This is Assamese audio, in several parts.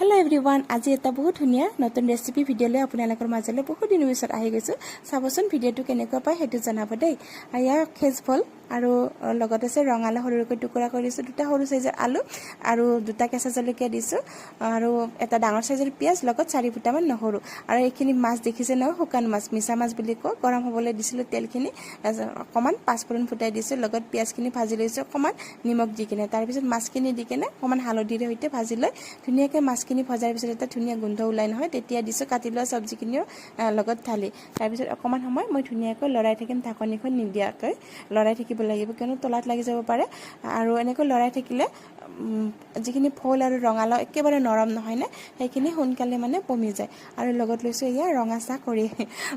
हेलो एवरीवन आज এটা বহুত ধুনিয়া নতুন ৰেচিপি ভিডিঅ লৈ আপোনালোকৰ মাজলৈ বহুত দিনৰ পিছত আহি গৈছো চাবচোন ভিডিঅটো কেনেকুৱা পায় হেতু জনাব দেই আয়া খেজ ফল আৰু লগত আছে ৰঙালা সৰুকৈ টুকুৰা কৰিছো দুটা সৰু সাইজৰ আলু আৰু দুটা কেঁচা জলকীয়া দিছো আৰু এটা ডাঙৰ সাইজৰ পিয়াজ লগত 4 ফুটামান নহৰু আৰু এইখিনি মাছ দেখিছে ন শুকান মাছ মিছা মাছ বুলি কো গৰম হ'বলৈ দিছিলো তেলখিনি অকমান পাঁচফোৰণ ফুটাই দিছো লগত পিয়াজখিনি ভাজি লৈছো অকমান নিমখ দি কিনে তাৰ পিছত মাছখিনি দি কিনে অকমান হালধিৰে হৈতে ভাজি লৈ ধুনিয়াকৈ মাছখিনি ভজাৰ পিছত এটা ধুনিয়া গোন্ধ ওলাই নহয় তেতিয়া দিছো কাটি লোৱা সবজিখিনিও লগত ঢালি তাৰ পিছত অকমান সময় মই ধুনিয়াকৈ লৰাই থাকিম ঢাকনিখন নিদিয়াকৈ লৰাই থাকিব লাগিব কিয়নো তলাত লাগি যাব পাৰে আৰু এনেকৈ লৰাই থাকিলে যিখিনি ফল আৰু ৰঙালাও একেবাৰে নৰম নহয় না সেইখিনি সোনকালে মানে পমি যায় আৰু লগত লৈছো ইয়া ৰঙা চাহ কৰি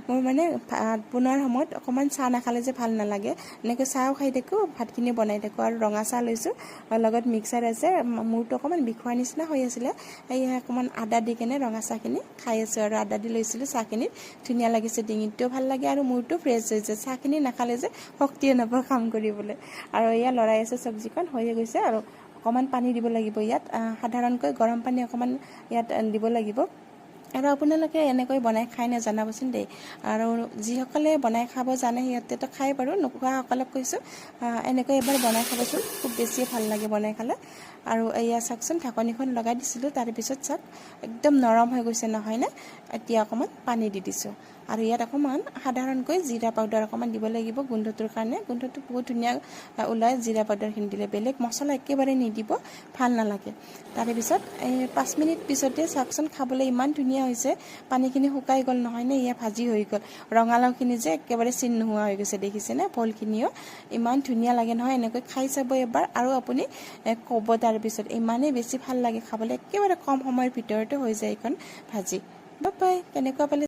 মই মানে ভাত বনোৱাৰ সময়ত অকমান চাহ নাখালে যে ভাল নালাগে এনেকৈ চাহও খাই থাকো ভাতখিনি বনাই থাকো আৰু ৰঙা চাহ লৈছো লগত মিক্সাৰ আছে মুৰটো অকমান বিখোৱা নিচিনা হৈ আছিল এই অকমান আদা দি কেনে ৰঙা চাহখিনি খাই আছো আৰু আদা দি লৈছিলো চাহখিনি ধুনিয়া লাগিছে ডিঙিটো ভাল লাগে আৰু মুৰটো ফ্ৰেছ হৈছে চাহখিনি নাখালে যে শক্তি নাপাও কাম কৰিবলৈ আৰু ইয়া লৰাই আছে সবজিখন হৈ গৈছে আৰু অকমান পানী দিব লাগিব ইয়াত সাধাৰণকৈ গৰম পানী অকমান ইয়াত দিব লাগিব আৰু আপোনালোকে এনেকৈ বনাই খাই না জানাবচোন দেই আৰু যিসকলে বনাই খাব জানে সিহঁতে তো খাই বাৰু নোখোৱা সকলক কৈছো এনেকৈ এবাৰ বনাই খাবচোন খুব বেছি ভাল লাগে বনাই খালে আৰু এয়া চাকচোন ঢাকনিখন লগাই দিছিলো তাৰ পিছত চাক একদম নৰম হৈ গৈছে নহয় না এতিয়া অকমান পানী দি দিছো আৰু ইয়াত অকমান সাধাৰণকৈ জিৰা পাউডাৰ অকমান দিব লাগিব গোন্ধটোৰ কাৰণে গোন্ধটো বহুত ধুনিয়া ওলাই জিৰা পাউডাৰখিনি দিলে বেলেগ মছলা একেবাৰে নিদিব ভাল নালাগে তাৰ পিছত 5 মিনিট পিছতে চাকচোন খাবলৈ ইমান ধুনিয়া হৈছে পানীখিনি শুকাই গল নহয় না ইয়া ভাজি হৈ গল ৰঙালাওখিনি যে একেবাৰে চিন নোহোৱা হৈ গৈছে দেখিছে না ফলখিনিও ইমান ধুনিয়া লাগে নহয় এনেকৈ খাই চাব এবাৰ আৰু আপুনি ক'ব তাৰ পিছত ইমানে বেছি ভাল লাগে খাবলৈ একেবাৰে কম সময়ৰ ভিতৰতে হৈ যায় এখন ভাজি বাই বাই কেনেকুৱা পালে